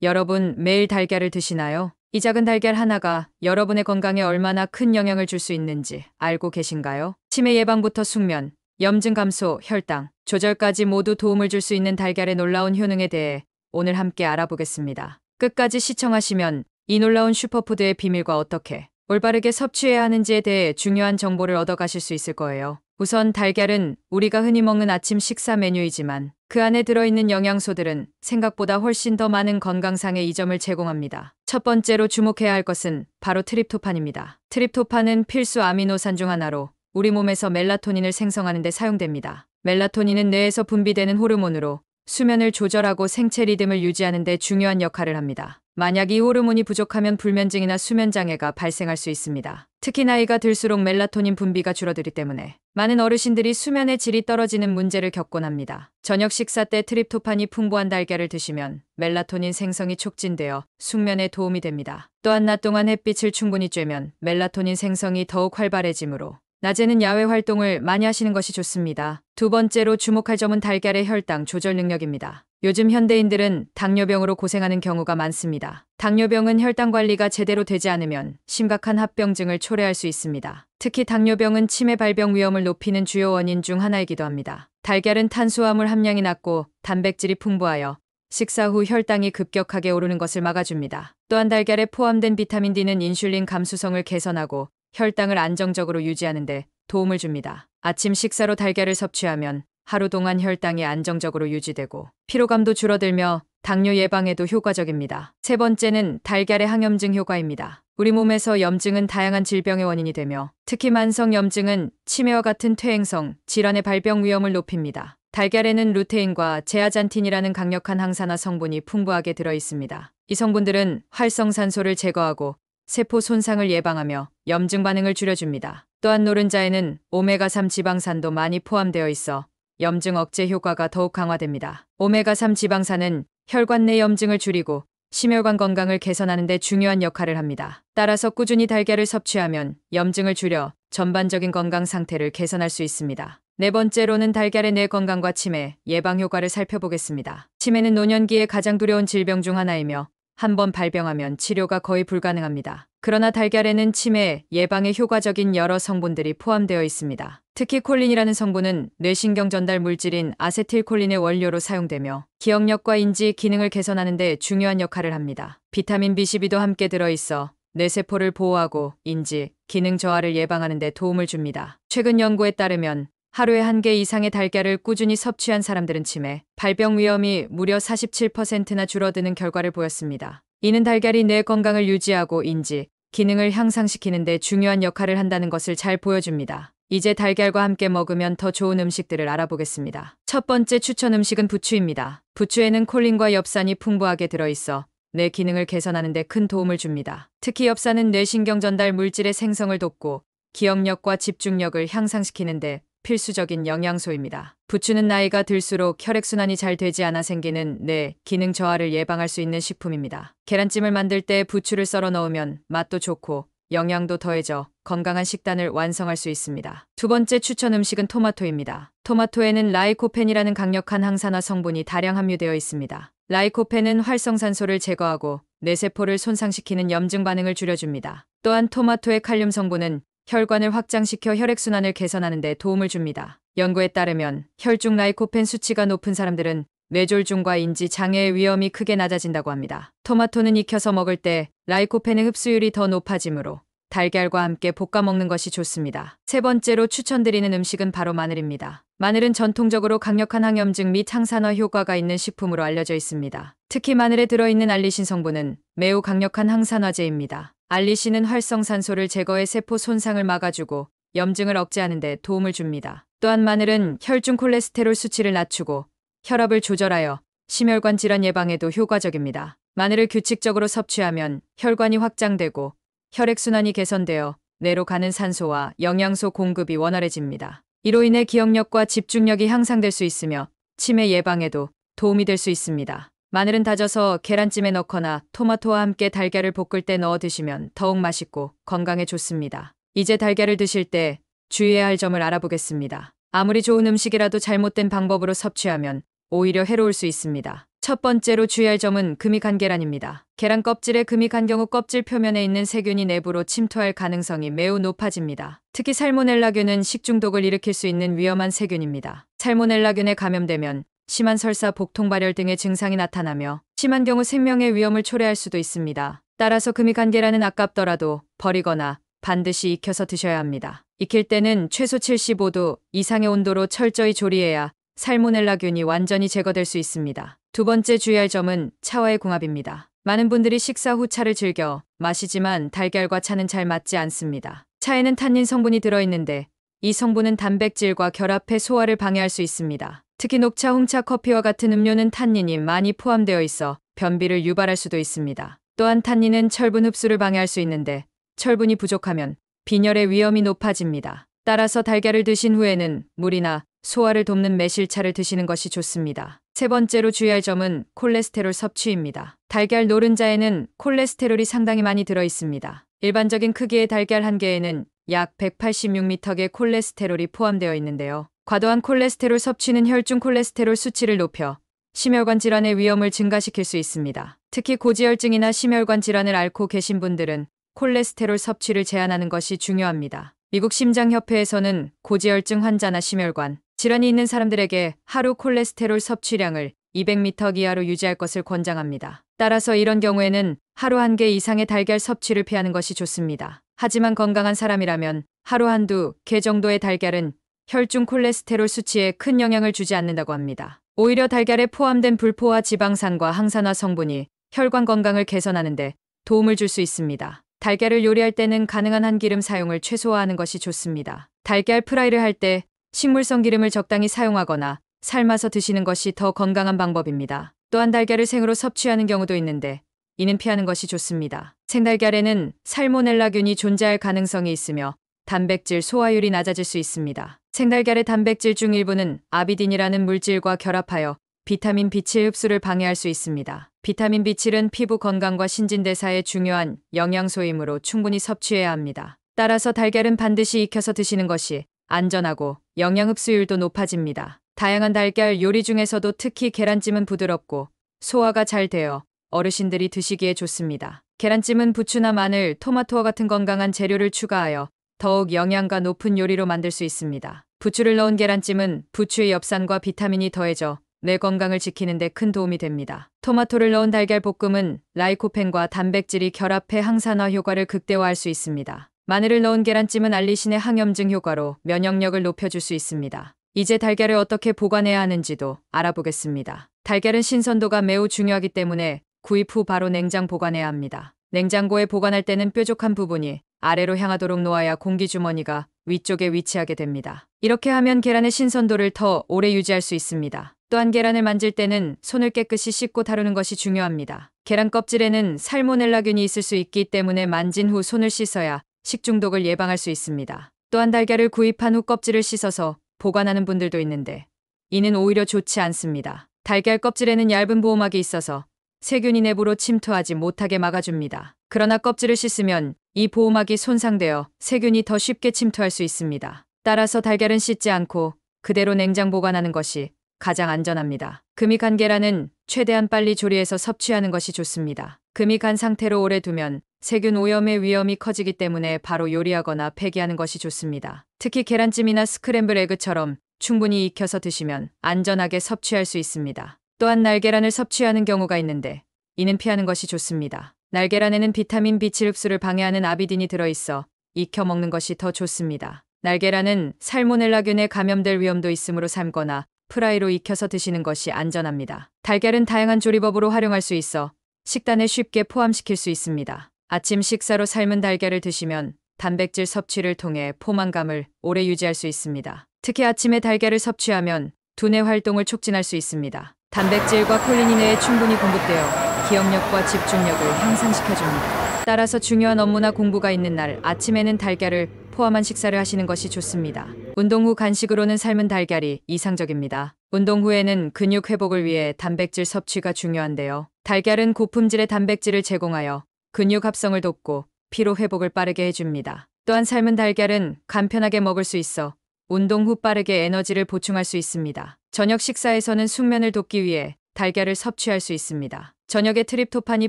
여러분 매일 달걀을 드시나요? 이 작은 달걀 하나가 여러분의 건강에 얼마나 큰 영향을 줄 수 있는지 알고 계신가요? 치매 예방부터 숙면, 염증 감소, 혈당, 조절까지 모두 도움을 줄 수 있는 달걀의 놀라운 효능에 대해 오늘 함께 알아보겠습니다. 끝까지 시청하시면 이 놀라운 슈퍼푸드의 비밀과 어떻게 올바르게 섭취해야 하는지에 대해 중요한 정보를 얻어가실 수 있을 거예요. 우선 달걀은 우리가 흔히 먹는 아침 식사 메뉴이지만 그 안에 들어있는 영양소들은 생각보다 훨씬 더 많은 건강상의 이점을 제공합니다. 첫 번째로 주목해야 할 것은 바로 트립토판입니다. 트립토판은 필수 아미노산 중 하나로 우리 몸에서 멜라토닌을 생성하는 데 사용됩니다. 멜라토닌은 뇌에서 분비되는 호르몬으로 수면을 조절하고 생체 리듬을 유지하는 데 중요한 역할을 합니다. 만약 이 호르몬이 부족하면 불면증이나 수면장애가 발생할 수 있습니다. 특히 나이가 들수록 멜라토닌 분비가 줄어들기 때문에 많은 어르신들이 수면의 질이 떨어지는 문제를 겪곤 합니다. 저녁 식사 때 트립토판이 풍부한 달걀을 드시면 멜라토닌 생성이 촉진되어 숙면에 도움이 됩니다. 또한 낮 동안 햇빛을 충분히 쬐면 멜라토닌 생성이 더욱 활발해지므로 낮에는 야외 활동을 많이 하시는 것이 좋습니다. 두 번째로 주목할 점은 달걀의 혈당 조절 능력입니다. 요즘 현대인들은 당뇨병으로 고생하는 경우가 많습니다. 당뇨병은 혈당 관리가 제대로 되지 않으면 심각한 합병증을 초래할 수 있습니다. 특히 당뇨병은 치매 발병 위험을 높이는 주요 원인 중 하나이기도 합니다. 달걀은 탄수화물 함량이 낮고 단백질이 풍부하여 식사 후 혈당이 급격하게 오르는 것을 막아줍니다. 또한 달걀에 포함된 비타민 D는 인슐린 감수성을 개선하고 혈당을 안정적으로 유지하는 데 도움을 줍니다. 아침 식사로 달걀을 섭취하면 하루 동안 혈당이 안정적으로 유지되고 피로감도 줄어들며 당뇨 예방에도 효과적입니다. 세 번째는 달걀의 항염증 효과입니다. 우리 몸에서 염증은 다양한 질병의 원인이 되며 특히 만성 염증은 치매와 같은 퇴행성 질환의 발병 위험을 높입니다. 달걀에는 루테인과 제아잔틴이라는 강력한 항산화 성분이 풍부하게 들어 있습니다. 이 성분들은 활성산소를 제거하고 세포 손상을 예방하며 염증 반응을 줄여줍니다. 또한 노른자에는 오메가3 지방산도 많이 포함되어 있어 염증 억제 효과가 더욱 강화됩니다. 오메가3 지방산은 혈관 내 염증을 줄이고 심혈관 건강을 개선하는 데 중요한 역할을 합니다. 따라서 꾸준히 달걀을 섭취하면 염증을 줄여 전반적인 건강 상태를 개선할 수 있습니다. 네 번째로는 달걀의 뇌 건강과 치매 예방 효과를 살펴보겠습니다. 치매는 노년기에 가장 두려운 질병 중 하나이며 한번 발병하면 치료가 거의 불가능합니다. 그러나 달걀에는 치매 예방에 효과적인 여러 성분들이 포함되어 있습니다. 특히 콜린이라는 성분은 뇌신경 전달 물질인 아세틸콜린의 원료로 사용되며 기억력과 인지 기능을 개선하는 데 중요한 역할을 합니다. 비타민 B12도 함께 들어있어 뇌세포를 보호하고 인지, 기능 저하를 예방하는 데 도움을 줍니다. 최근 연구에 따르면 하루에 한 개 이상의 달걀을 꾸준히 섭취한 사람들은 치매, 발병 위험이 무려 47%나 줄어드는 결과를 보였습니다. 이는 달걀이 뇌 건강을 유지하고 인지, 기능을 향상시키는 데 중요한 역할을 한다는 것을 잘 보여줍니다. 이제 달걀과 함께 먹으면 더 좋은 음식들을 알아보겠습니다. 첫 번째 추천 음식은 부추입니다. 부추에는 콜린과 엽산이 풍부하게 들어있어 뇌 기능을 개선하는 데 큰 도움을 줍니다. 특히 엽산은 뇌신경 전달 물질의 생성을 돕고 기억력과 집중력을 향상시키는 데 필수적인 영양소입니다. 부추는 나이가 들수록 혈액순환이 잘 되지 않아 생기는 뇌 기능 저하를 예방할 수 있는 식품입니다. 계란찜을 만들 때 부추를 썰어 넣으면 맛도 좋고 영양도 더해져 건강한 식단을 완성할 수 있습니다. 두 번째 추천 음식은 토마토입니다. 토마토에는 라이코펜이라는 강력한 항산화 성분이 다량 함유되어 있습니다. 라이코펜은 활성산소를 제거하고 뇌세포를 손상시키는 염증 반응을 줄여줍니다. 또한 토마토의 칼륨 성분은 혈관을 확장시켜 혈액순환을 개선하는 데 도움을 줍니다. 연구에 따르면 혈중 라이코펜 수치가 높은 사람들은 뇌졸중과 인지 장애의 위험이 크게 낮아진다고 합니다. 토마토는 익혀서 먹을 때 라이코펜의 흡수율이 더 높아지므로 달걀과 함께 볶아 먹는 것이 좋습니다. 세 번째로 추천드리는 음식은 바로 마늘입니다. 마늘은 전통적으로 강력한 항염증 및 항산화 효과가 있는 식품으로 알려져 있습니다. 특히 마늘에 들어있는 알리신 성분은 매우 강력한 항산화제입니다. 알리신은 활성산소를 제거해 세포 손상을 막아주고 염증을 억제하는 데 도움을 줍니다. 또한 마늘은 혈중 콜레스테롤 수치를 낮추고 혈압을 조절하여 심혈관 질환 예방에도 효과적입니다. 마늘을 규칙적으로 섭취하면 혈관이 확장되고 혈액순환이 개선되어 뇌로 가는 산소와 영양소 공급이 원활해집니다. 이로 인해 기억력과 집중력이 향상될 수 있으며 치매 예방에도 도움이 될 수 있습니다. 마늘은 다져서 계란찜에 넣거나 토마토와 함께 달걀을 볶을 때 넣어 드시면 더욱 맛있고 건강에 좋습니다. 이제 달걀을 드실 때 주의해야 할 점을 알아보겠습니다. 아무리 좋은 음식이라도 잘못된 방법으로 섭취하면 오히려 해로울 수 있습니다. 첫 번째로 주의할 점은 금이 간 계란입니다. 계란 껍질에 금이 간 경우 껍질 표면에 있는 세균이 내부로 침투할 가능성이 매우 높아집니다. 특히 살모넬라균은 식중독을 일으킬 수 있는 위험한 세균입니다. 살모넬라균에 감염되면 심한 설사, 복통 발열 등의 증상이 나타나며 심한 경우 생명의 위험을 초래할 수도 있습니다. 따라서 금이 간 계란은 아깝더라도 버리거나 반드시 익혀서 드셔야 합니다. 익힐 때는 최소 75도 이상의 온도로 철저히 조리해야 살모넬라균이 완전히 제거될 수 있습니다. 두 번째 주의할 점은 차와의 궁합입니다. 많은 분들이 식사 후 차를 즐겨 마시지만 달걀과 차는 잘 맞지 않습니다. 차에는 탄닌 성분이 들어있는데 이 성분은 단백질과 결합해 소화를 방해할 수 있습니다. 특히 녹차, 홍차, 커피와 같은 음료는 탄닌이 많이 포함되어 있어 변비를 유발할 수도 있습니다. 또한 탄닌은 철분 흡수를 방해할 수 있는데 철분이 부족하면 빈혈의 위험이 높아집니다. 따라서 달걀을 드신 후에는 물이나 소화를 돕는 매실차를 드시는 것이 좋습니다. 세 번째로 주의할 점은 콜레스테롤 섭취입니다. 달걀 노른자에는 콜레스테롤이 상당히 많이 들어 있습니다. 일반적인 크기의 달걀 한 개에는 약 186mg의 콜레스테롤이 포함되어 있는데요. 과도한 콜레스테롤 섭취는 혈중 콜레스테롤 수치를 높여 심혈관 질환의 위험을 증가시킬 수 있습니다. 특히 고지혈증이나 심혈관 질환을 앓고 계신 분들은 콜레스테롤 섭취를 제한하는 것이 중요합니다. 미국 심장협회에서는 고지혈증 환자나 심혈관 질환이 있는 사람들에게 하루 콜레스테롤 섭취량을 200mg 이하로 유지할 것을 권장합니다. 따라서 이런 경우에는 하루 1개 이상의 달걀 섭취를 피하는 것이 좋습니다. 하지만 건강한 사람이라면 하루 한두 개 정도의 달걀은 혈중 콜레스테롤 수치에 큰 영향을 주지 않는다고 합니다. 오히려 달걀에 포함된 불포화 지방산과 항산화 성분이 혈관 건강을 개선하는데 도움을 줄 수 있습니다. 달걀을 요리할 때는 가능한 한 기름 사용을 최소화하는 것이 좋습니다. 달걀 프라이를 할 때 식물성 기름을 적당히 사용하거나 삶아서 드시는 것이 더 건강한 방법입니다. 또한 달걀을 생으로 섭취하는 경우도 있는데 이는 피하는 것이 좋습니다. 생달걀에는 살모넬라균이 존재할 가능성이 있으며 단백질 소화율이 낮아질 수 있습니다. 생달걀의 단백질 중 일부는 아비딘이라는 물질과 결합하여 비타민 B7 흡수를 방해할 수 있습니다. 비타민 B7은 피부 건강과 신진대사에 중요한 영양소이므로 충분히 섭취해야 합니다. 따라서 달걀은 반드시 익혀서 드시는 것이 안전하고 영양 흡수율도 높아집니다. 다양한 달걀 요리 중에서도 특히 계란찜은 부드럽고 소화가 잘 되어 어르신들이 드시기에 좋습니다. 계란찜은 부추나 마늘, 토마토와 같은 건강한 재료를 추가하여 더욱 영양가 높은 요리로 만들 수 있습니다. 부추를 넣은 계란찜은 부추의 엽산과 비타민이 더해져 뇌 건강을 지키는 데 큰 도움이 됩니다. 토마토를 넣은 달걀 볶음은 라이코펜과 단백질이 결합해 항산화 효과를 극대화할 수 있습니다. 마늘을 넣은 계란찜은 알리신의 항염증 효과로 면역력을 높여줄 수 있습니다. 이제 달걀을 어떻게 보관해야 하는지도 알아보겠습니다. 달걀은 신선도가 매우 중요하기 때문에 구입 후 바로 냉장 보관해야 합니다. 냉장고에 보관할 때는 뾰족한 부분이 아래로 향하도록 놓아야 공기주머니가 위쪽에 위치하게 됩니다. 이렇게 하면 계란의 신선도를 더 오래 유지할 수 있습니다. 또한 계란을 만질 때는 손을 깨끗이 씻고 다루는 것이 중요합니다. 계란 껍질에는 살모넬라균이 있을 수 있기 때문에 만진 후 손을 씻어야 식중독을 예방할 수 있습니다. 또한 달걀을 구입한 후 껍질을 씻어서 보관하는 분들도 있는데 이는 오히려 좋지 않습니다. 달걀 껍질에는 얇은 보호막이 있어서 세균이 내부로 침투하지 못하게 막아줍니다. 그러나 껍질을 씻으면 이 보호막이 손상되어 세균이 더 쉽게 침투할 수 있습니다. 따라서 달걀은 씻지 않고 그대로 냉장 보관하는 것이 가장 안전합니다. 금이 간 계란은 최대한 빨리 조리해서 섭취하는 것이 좋습니다. 금이 간 상태로 오래 두면 세균 오염의 위험이 커지기 때문에 바로 요리하거나 폐기하는 것이 좋습니다. 특히 계란찜이나 스크램블 에그처럼 충분히 익혀서 드시면 안전하게 섭취할 수 있습니다. 또한 날계란을 섭취하는 경우가 있는데 이는 피하는 것이 좋습니다. 날계란에는 비타민 B7 흡수를 방해하는 아비딘이 들어있어 익혀 먹는 것이 더 좋습니다. 날계란은 살모넬라균에 감염될 위험도 있으므로 삶거나 프라이로 익혀서 드시는 것이 안전합니다. 달걀은 다양한 조리법으로 활용할 수 있어 식단에 쉽게 포함시킬 수 있습니다. 아침 식사로 삶은 달걀을 드시면 단백질 섭취를 통해 포만감을 오래 유지할 수 있습니다. 특히 아침에 달걀을 섭취하면 두뇌 활동을 촉진할 수 있습니다. 단백질과 콜린이 뇌에 충분히 공급되어 기억력과 집중력을 향상시켜줍니다. 따라서 중요한 업무나 공부가 있는 날 아침에는 달걀을 포함한 식사를 하시는 것이 좋습니다. 운동 후 간식으로는 삶은 달걀이 이상적입니다. 운동 후에는 근육 회복을 위해 단백질 섭취가 중요한데요. 달걀은 고품질의 단백질을 제공하여 근육 합성을 돕고 피로 회복을 빠르게 해줍니다. 또한 삶은 달걀은 간편하게 먹을 수 있어 운동 후 빠르게 에너지를 보충할 수 있습니다. 저녁 식사에서는 숙면을 돕기 위해 달걀을 섭취할 수 있습니다. 저녁에 트립토판이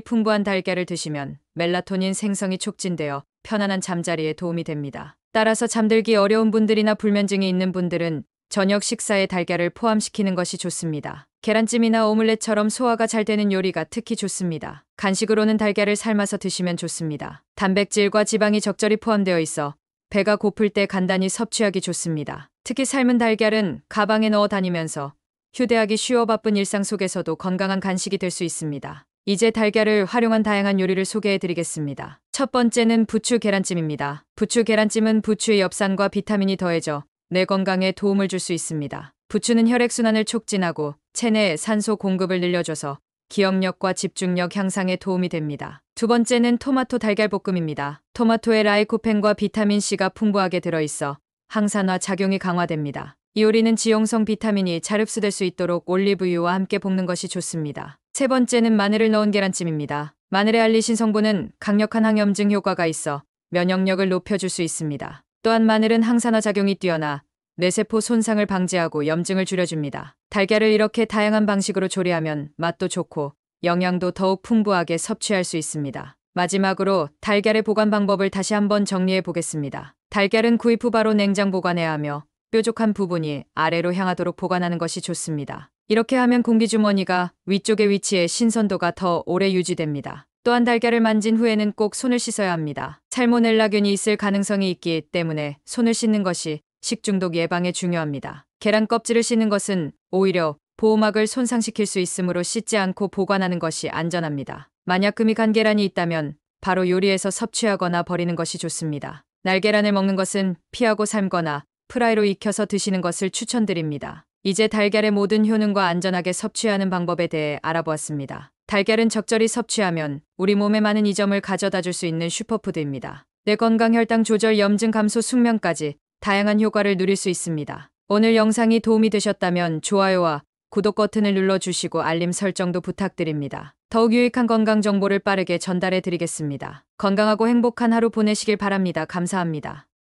풍부한 달걀을 드시면 멜라토닌 생성이 촉진되어 편안한 잠자리에 도움이 됩니다. 따라서 잠들기 어려운 분들이나 불면증이 있는 분들은 저녁 식사에 달걀을 포함시키는 것이 좋습니다. 계란찜이나 오믈렛처럼 소화가 잘 되는 요리가 특히 좋습니다. 간식으로는 달걀을 삶아서 드시면 좋습니다. 단백질과 지방이 적절히 포함되어 있어 배가 고플 때 간단히 섭취하기 좋습니다. 특히 삶은 달걀은 가방에 넣어 다니면서 휴대하기 쉬워 바쁜 일상 속에서도 건강한 간식이 될 수 있습니다. 이제 달걀을 활용한 다양한 요리를 소개해 드리겠습니다. 첫 번째는 부추 계란찜입니다. 부추 계란찜은 부추의 엽산과 비타민이 더해져 뇌 건강에 도움을 줄 수 있습니다. 부추는 혈액순환을 촉진하고 체내 산소 공급을 늘려줘서 기억력과 집중력 향상에 도움이 됩니다. 두 번째는 토마토 달걀볶음입니다. 토마토에 라이코펜과 비타민C가 풍부하게 들어있어 항산화 작용이 강화됩니다. 이 요리는 지용성 비타민이 잘 흡수될 수 있도록 올리브유와 함께 볶는 것이 좋습니다. 세 번째는 마늘을 넣은 계란찜입니다. 마늘의 알리신 성분은 강력한 항염증 효과가 있어 면역력을 높여줄 수 있습니다. 또한 마늘은 항산화 작용이 뛰어나 뇌세포 손상을 방지하고 염증을 줄여줍니다. 달걀을 이렇게 다양한 방식으로 조리하면 맛도 좋고 영양도 더욱 풍부하게 섭취할 수 있습니다. 마지막으로 달걀의 보관 방법을 다시 한번 정리해 보겠습니다. 달걀은 구입 후 바로 냉장 보관해야 하며 뾰족한 부분이 아래로 향하도록 보관하는 것이 좋습니다. 이렇게 하면 공기주머니가 위쪽에 위치해 신선도가 더 오래 유지됩니다. 또한 달걀을 만진 후에는 꼭 손을 씻어야 합니다. 살모넬라균이 있을 가능성이 있기 때문에 손을 씻는 것이 식중독 예방에 중요합니다. 계란 껍질을 씻는 것은 오히려 보호막을 손상시킬 수 있으므로 씻지 않고 보관하는 것이 안전합니다. 만약 금이 간 계란이 있다면 바로 요리해서 섭취하거나 버리는 것이 좋습니다. 날계란을 먹는 것은 피하고 삶거나 프라이로 익혀서 드시는 것을 추천드립니다. 이제 달걀의 모든 효능과 안전하게 섭취하는 방법에 대해 알아보았습니다. 달걀은 적절히 섭취하면 우리 몸에 많은 이점을 가져다 줄 수 있는 슈퍼푸드입니다. 뇌 건강, 혈당 조절, 염증 감소, 숙면까지 다양한 효과를 누릴 수 있습니다. 오늘 영상이 도움이 되셨다면 좋아요와 구독 버튼을 눌러주시고 알림 설정도 부탁드립니다. 더욱 유익한 건강 정보를 빠르게 전달해 드리겠습니다. 건강하고 행복한 하루 보내시길 바랍니다. 감사합니다.